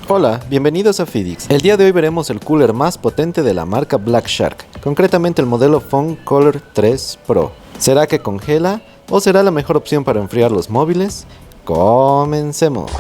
Hola, bienvenidos a Fidix. El día de hoy veremos el cooler más potente de la marca Black Shark, concretamente el modelo Phone Cooler 3 Pro. ¿Será que congela o será la mejor opción para enfriar los móviles? Comencemos.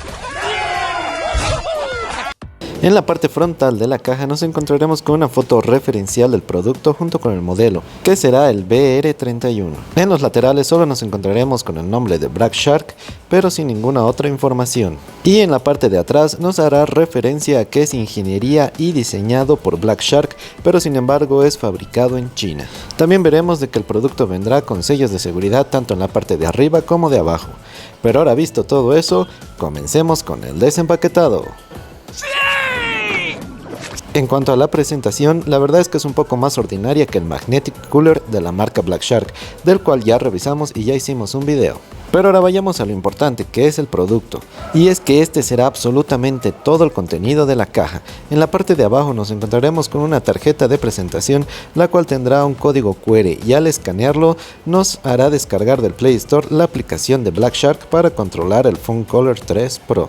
En la parte frontal de la caja nos encontraremos con una foto referencial del producto junto con el modelo, que será el BR31. En los laterales solo nos encontraremos con el nombre de Black Shark, pero sin ninguna otra información. Y en la parte de atrás nos hará referencia a que es ingeniería y diseñado por Black Shark, pero sin embargo es fabricado en China. También veremos de que el producto vendrá con sellos de seguridad tanto en la parte de arriba como de abajo. Pero ahora visto todo eso, comencemos con el desempaquetado. En cuanto a la presentación, la verdad es que es un poco más ordinaria que el Magnetic Cooler de la marca Black Shark, del cual ya revisamos y ya hicimos un video. Pero ahora vayamos a lo importante, que es el producto. Y es que este será absolutamente todo el contenido de la caja. En la parte de abajo nos encontraremos con una tarjeta de presentación, la cual tendrá un código QR y al escanearlo nos hará descargar del Play Store la aplicación de Black Shark para controlar el Phone Cooler 3 Pro.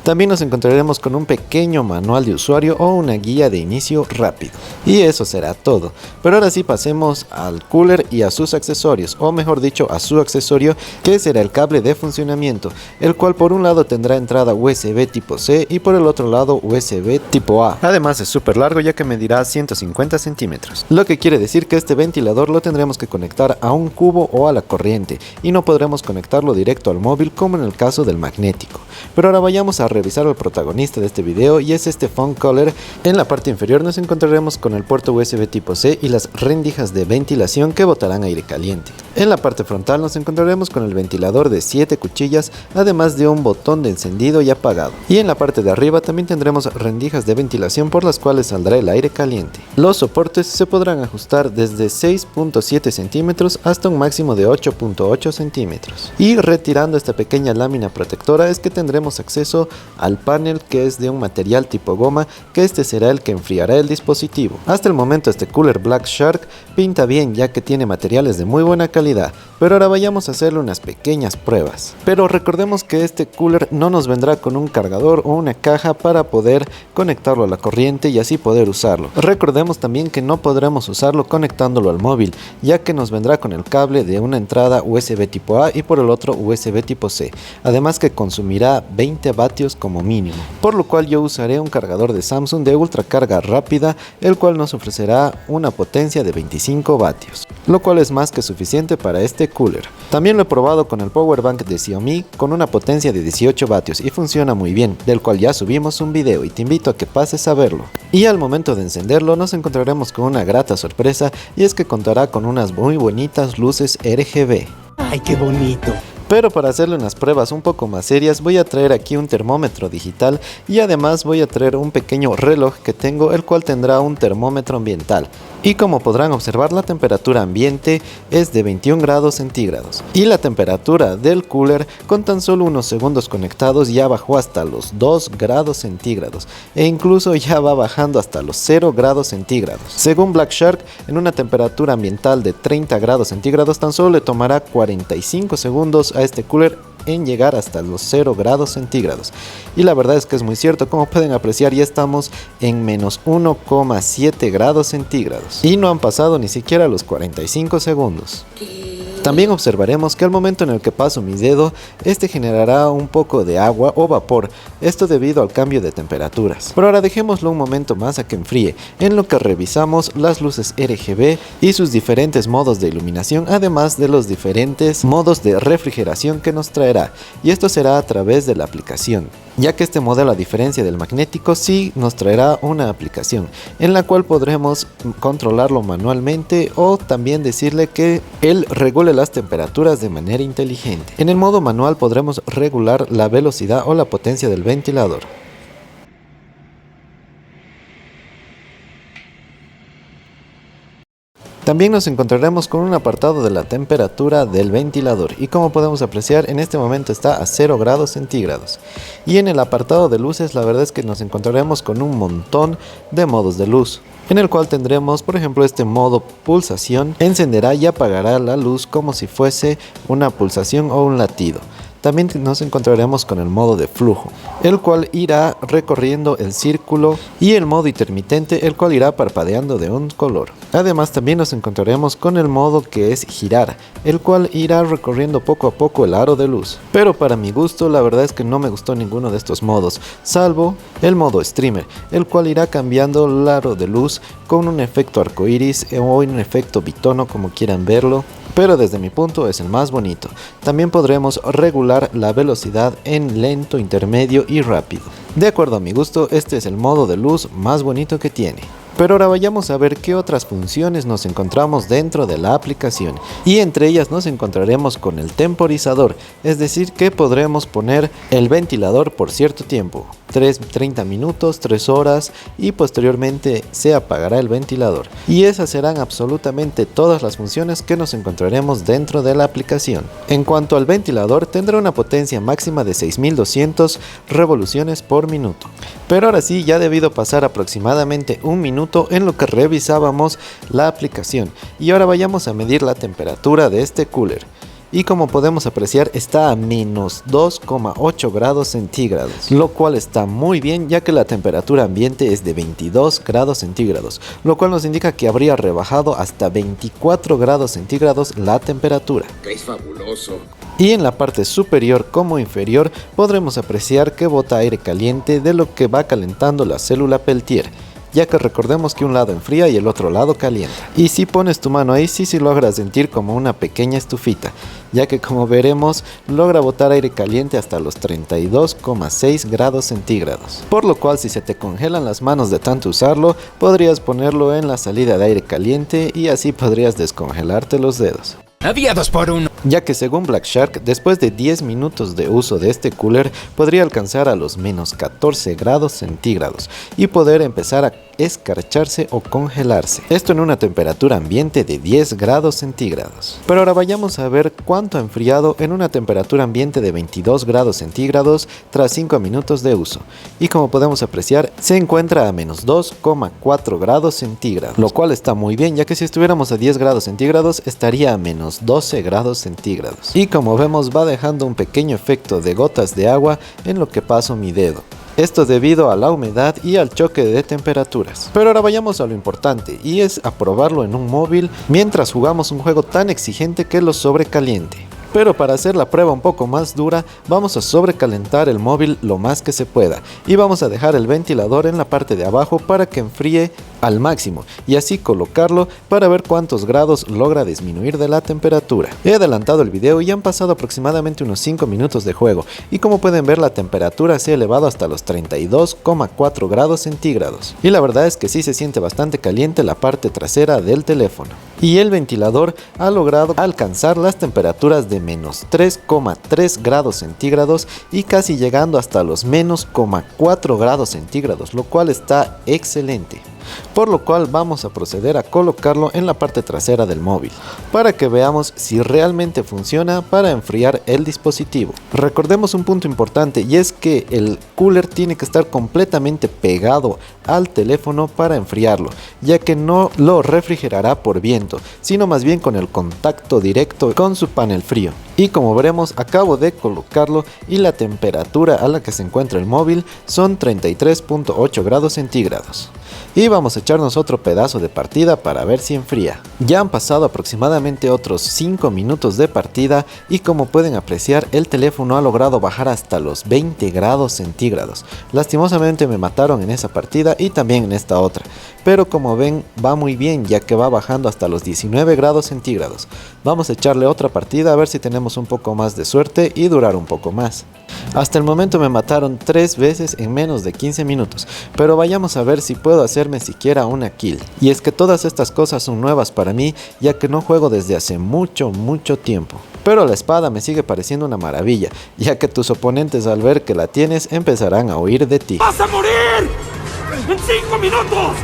También nos encontraremos con un pequeño manual de usuario o una guía de inicio rápido. Y eso será todo. Pero ahora sí pasemos al cooler y a sus accesorios, o mejor dicho a su accesorio, que será el cable de funcionamiento, el cual por un lado tendrá entrada USB tipo C y por el otro lado USB tipo A. Además es súper largo ya que medirá 150 centímetros. Lo que quiere decir que este ventilador lo tendremos que conectar a un cubo o a la corriente y no podremos conectarlo directo al móvil como en el caso del magnético. Pero ahora vayamos a revisar al protagonista de este video y es este Phone Cooler. En la parte inferior nos encontraremos con el puerto USB tipo C y las rendijas de ventilación que botarán aire caliente. En la parte frontal nos encontraremos con el ventilador de 7 cuchillas, además de un botón de encendido y apagado. Y en la parte de arriba también tendremos rendijas de ventilación por las cuales saldrá el aire caliente. Los soportes se podrán ajustar desde 6.7 centímetros hasta un máximo de 8.8 centímetros. Y retirando esta pequeña lámina protectora es que tendremos acceso al panel, que es de un material tipo goma, que este será el que enfriará el dispositivo. Hasta el momento este cooler Black Shark pinta bien ya que tiene materiales de muy buena calidad, pero ahora vayamos a hacerle unas pequeñas pruebas. Pero recordemos que este cooler no nos vendrá con un cargador o una caja para poder conectarlo a la corriente y así poder usarlo. Recordemos también que no podremos usarlo conectándolo al móvil, ya que nos vendrá con el cable de una entrada USB tipo A y por el otro USB tipo C, además que consumirá 20 vatios como mínimo, por lo cual yo usaré un cargador de Samsung de ultra carga rápida, el cual nos ofrecerá una potencia de 25 vatios, lo cual es más que suficiente para este cooler. También lo he probado con el power bank de Xiaomi con una potencia de 18 vatios y funciona muy bien, del cual ya subimos un video y te invito a que pases a verlo. Y al momento de encenderlo nos encontraremos con una grata sorpresa, y es que contará con unas muy bonitas luces RGB. ¡Ay, qué bonito! Pero para hacerle unas pruebas un poco más serias voy a traer aquí un termómetro digital y además voy a traer un pequeño reloj que tengo, el cual tendrá un termómetro ambiental. Y como podrán observar, la temperatura ambiente es de 21 grados centígrados. Y la temperatura del cooler con tan solo unos segundos conectados ya bajó hasta los 2 grados centígrados. E incluso ya va bajando hasta los 0 grados centígrados. Según Black Shark, en una temperatura ambiental de 30 grados centígrados tan solo le tomará 45 segundos a este cooler en llegar hasta los 0 grados centígrados. Y la verdad es que es muy cierto, como pueden apreciar ya estamos en menos 1,7 grados centígrados y no han pasado ni siquiera los 45 segundos. También observaremos que al momento en el que paso mi dedo, este generará un poco de agua o vapor, esto debido al cambio de temperaturas. Pero ahora dejémoslo un momento más a que enfríe, en lo que revisamos las luces RGB y sus diferentes modos de iluminación, además de los diferentes modos de refrigeración que nos traerá, y esto será a través de la aplicación, ya que este modelo, a diferencia del magnético, sí nos traerá una aplicación en la cual podremos controlarlo manualmente o también decirle que él regule las temperaturas de manera inteligente. En el modo manual podremos regular la velocidad o la potencia del ventilador. También nos encontraremos con un apartado de la temperatura del ventilador y como podemos apreciar en este momento está a 0 grados centígrados. Y en el apartado de luces la verdad es que nos encontraremos con un montón de modos de luz, en el cual tendremos por ejemplo este modo pulsación, encenderá y apagará la luz como si fuese una pulsación o un latido. también nos encontraremos con el modo de flujo, el cual irá recorriendo el círculo, y el modo intermitente, el cual irá parpadeando de un color. Además también nos encontraremos con el modo que es girar, el cual irá recorriendo poco a poco el aro de luz. Pero para mi gusto, la verdad es que no me gustó ninguno de estos modos, salvo el modo streamer, el cual irá cambiando el aro de luz con un efecto arcoiris o un efecto bitono, como quieran verlo, pero desde mi punto es el más bonito. También podremos regular la velocidad en lento, intermedio y rápido. De acuerdo a mi gusto, este es el modo de luz más bonito que tiene. Pero ahora vayamos a ver qué otras funciones nos encontramos dentro de la aplicación, y entre ellas nos encontraremos con el temporizador, es decir que podremos poner el ventilador por cierto tiempo, 30 minutos, 3 horas, y posteriormente se apagará el ventilador. Y esas serán absolutamente todas las funciones que nos encontraremos dentro de la aplicación. En cuanto al ventilador, tendrá una potencia máxima de 6200 revoluciones por minuto. Pero ahora sí, ya ha debido pasar aproximadamente un minuto en lo que revisábamos la aplicación, y ahora vayamos a medir la temperatura de este cooler. Y como podemos apreciar, está a menos 2,8 grados centígrados, lo cual está muy bien, ya que la temperatura ambiente es de 22 grados centígrados, lo cual nos indica que habría rebajado hasta 24 grados centígrados la temperatura. ¡Es fabuloso! Y en la parte superior como inferior podremos apreciar que bota aire caliente, de lo que va calentando la célula Peltier, ya que recordemos que un lado enfría y el otro lado calienta. Y si pones tu mano ahí, sí logras sentir como una pequeña estufita, ya que como veremos logra botar aire caliente hasta los 32,6 grados centígrados. Por lo cual, si se te congelan las manos de tanto usarlo, podrías ponerlo en la salida de aire caliente y así podrías descongelarte los dedos. Había 2 por 1. Ya que según Black Shark, después de 10 minutos de uso de este cooler, podría alcanzar a los menos 14 grados centígrados y poder empezar a escarcharse o congelarse. Esto en una temperatura ambiente de 10 grados centígrados. Pero ahora vayamos a ver cuánto ha enfriado en una temperatura ambiente de 22 grados centígrados tras 5 minutos de uso. Y como podemos apreciar, se encuentra a menos 2,4 grados centígrados, lo cual está muy bien, ya que si estuviéramos a 10 grados centígrados estaría a menos 12 grados centígrados. Y como vemos, va dejando un pequeño efecto de gotas de agua en lo que paso mi dedo. Esto debido a la humedad y al choque de temperaturas. Pero ahora vayamos a lo importante, y es a probarlo en un móvil mientras jugamos un juego tan exigente que lo sobrecaliente. Pero para hacer la prueba un poco más dura, vamos a sobrecalentar el móvil lo más que se pueda, y vamos a dejar el ventilador en la parte de abajo para que enfríe al máximo, y así colocarlo para ver cuántos grados logra disminuir de la temperatura. He adelantado el video y han pasado aproximadamente unos 5 minutos de juego, y como pueden ver, la temperatura se ha elevado hasta los 32,4 grados centígrados, y la verdad es que sí se siente bastante caliente la parte trasera del teléfono. Y el ventilador ha logrado alcanzar las temperaturas de menos 3,3 grados centígrados y casi llegando hasta los menos 0,4 grados centígrados, lo cual está excelente. Por lo cual vamos a proceder a colocarlo en la parte trasera del móvil, para que veamos si realmente funciona para enfriar el dispositivo. Recordemos un punto importante, y es que el cooler tiene que estar completamente pegado al teléfono para enfriarlo, ya que no lo refrigerará por viento, sino más bien con el contacto directo con su panel frío. Y como veremos, acabo de colocarlo y la temperatura a la que se encuentra el móvil son 33,8 grados centígrados. Y vamos a echarnos otro pedazo de partida para ver si enfría. Ya han pasado aproximadamente otros 5 minutos de partida, y como pueden apreciar, el teléfono ha logrado bajar hasta los 20 grados centígrados. Lastimosamente me mataron en esa partida y también en esta otra, pero como ven va muy bien, ya que va bajando hasta los 19 grados centígrados. Vamos a echarle otra partida a ver si tenemos un poco más de suerte y durar un poco más. Hasta el momento me mataron 3 veces en menos de 15 minutos, pero vayamos a ver si puedo hacerme siquiera una kill. Y es que todas estas cosas son nuevas para mí, ya que no juego desde hace mucho tiempo. Pero la espada me sigue pareciendo una maravilla, ya que tus oponentes, al ver que la tienes, empezarán a huir de ti. ¡Vas a morir! ¡En 5 minutos!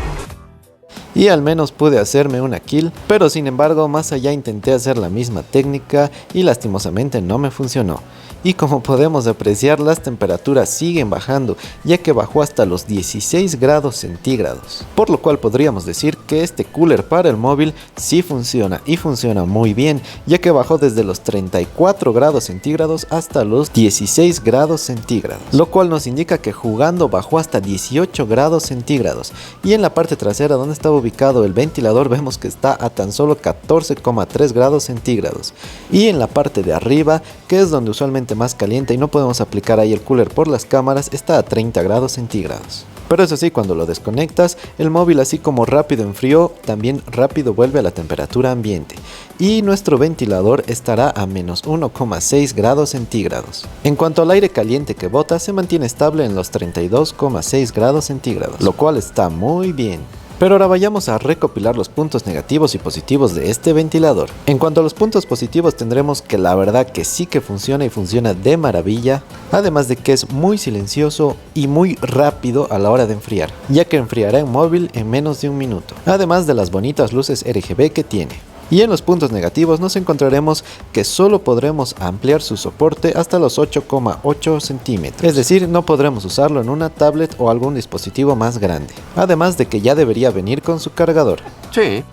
y al menos pude hacerme una kill, pero sin embargo más allá intenté hacer la misma técnica y lastimosamente no me funcionó. Y como podemos apreciar, las temperaturas siguen bajando, ya que bajó hasta los 16 grados centígrados. Por lo cual podríamos decir que este cooler para el móvil sí funciona, y funciona muy bien, ya que bajó desde los 34 grados centígrados hasta los 16 grados centígrados. Lo cual nos indica que jugando bajó hasta 18 grados centígrados. Y en la parte trasera donde estaba ubicado el ventilador vemos que está a tan solo 14,3 grados centígrados. Y en la parte de arriba, que es donde usualmente más caliente y no podemos aplicar ahí el cooler por las cámaras, está a 30 grados centígrados. Pero eso sí, cuando lo desconectas, el móvil así como rápido enfrió, también rápido vuelve a la temperatura ambiente. Y nuestro ventilador estará a menos 1,6 grados centígrados. En cuanto al aire caliente que bota, se mantiene estable en los 32,6 grados centígrados, lo cual está muy bien. Pero ahora vayamos a recopilar los puntos negativos y positivos de este ventilador. En cuanto a los puntos positivos, tendremos que la verdad que sí que funciona y funciona de maravilla, además de que es muy silencioso y muy rápido a la hora de enfriar, ya que enfriará en móvil en menos de un minuto, además de las bonitas luces RGB que tiene. Y en los puntos negativos nos encontraremos que solo podremos ampliar su soporte hasta los 8,8 centímetros, es decir, no podremos usarlo en una tablet o algún dispositivo más grande, además de que ya debería venir con su cargador. Sí.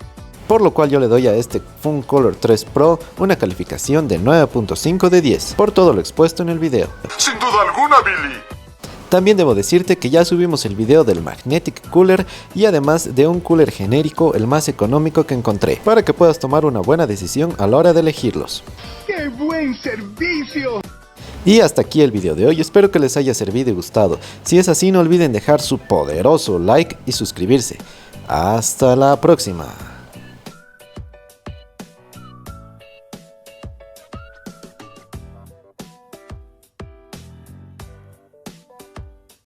Por lo cual yo le doy a este Funcolor 3 Pro una calificación de 9.5 de 10, por todo lo expuesto en el video. Sin duda alguna, Billy. También debo decirte que ya subimos el video del Magnetic Cooler y además de un cooler genérico, el más económico que encontré, para que puedas tomar una buena decisión a la hora de elegirlos. ¡Qué buen servicio! Y hasta aquí el video de hoy, espero que les haya servido y gustado. Si es así, no olviden dejar su poderoso like y suscribirse. Hasta la próxima.